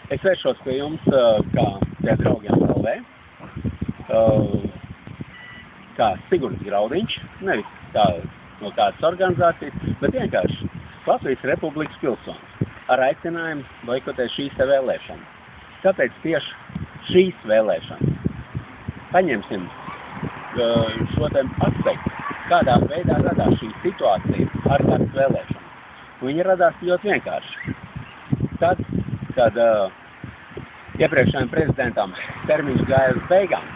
Es vēršos pie jums kā pie draugiem LV, kā Sigurds Graudiņš, nevis kā no kādas organizācijas, bet vienkārši Latvijas Republikas pilsonis ar aicinājumu boikotēt šīs te vēlēšanas. Kāpēc tieši šīs vēlēšanas? Paņemsim šo te aspektu, kādā veidā radās šī situācija ar kādas vēlēšanas. Viņa radās ļoti vienkārši. Tad, kad iepriekšējiem prezidentam termiņš gāja uz beigām,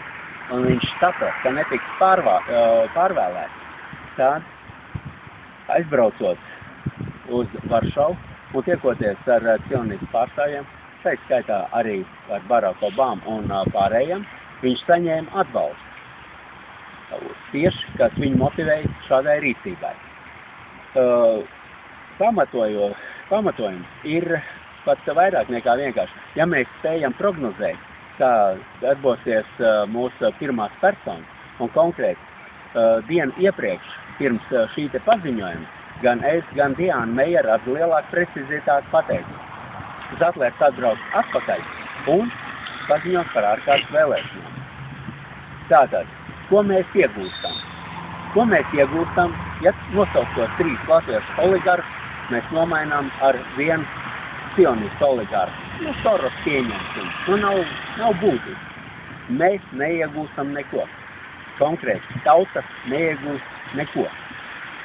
un viņš saprata, ka netiks pārvēlēts, tad aizbraucot uz Varšavu un tiekoties ar cionistu pārstāvjiem, tā skaitā arī ar Baraku Obamu un pārējiem, viņš saņēma atbalstu. Tieši, kas viņu motivēja šādai rīcībai. Pamatojums ir pat vairāk nekā vienkārši. Ja mēs spējam prognozēt, kā darbosies mūsu pirmās personas, un konkrēti dienu iepriekš, pirms šī te paziņojuma, gan es, gan Diana Meijera ar lielāku precizitāti pateica. Uz atlēs atbraukt atpakaļ un paziņot par ārkārtas vēlēšanām. Tātad, ko mēs iegūstam? Ko mēs iegūstam, ja nosauktos 3 latviešu oligarhus, mēs nomainām ar vienu cionistu oligarhu. Soros pieņemsim. Nav būtiski. Mēs neiegūstam neko. Konkrēti, tauta neiegūst neko.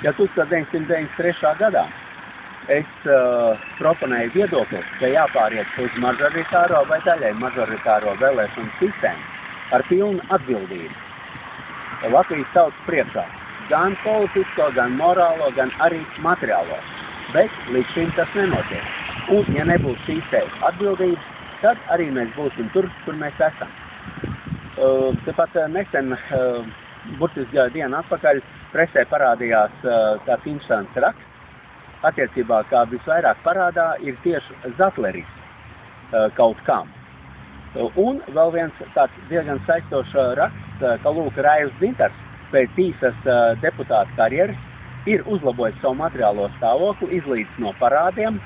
Ja 1993. gadā es proponēju viedokli, ka jāpāriet uz mažoritāro vai daļai mažoritāro vēlēšanu sistēmu ar pilnu atbildību Latvijas tautas priekšā. Gan politisko, gan morālo, gan arī materiālo. Bet līdz šim tas nenotiek. Un, ja nebūs šīs te atbildības, tad arī mēs būsim tur, kur mēs esam. Tepat nesen, burtiski dienu atpakaļ, presē parādījās tāds interesants raksts. Attiecībā, kā visvairāk parādā, ir tieši Zatleris kaut kam. Un vēl viens tāds diezgan saistošs raksts, ka lūk Raivs Dzintars pēc īsas deputāta karjeras ir uzlabojis savu materiālo stāvokli, izlīdz no parādiem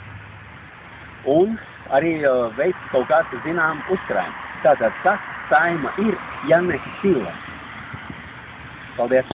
un arī veic kaut kāds zinām uzkrājumu. Tātad, kas Saeima ir, ja ne sila? Paldies!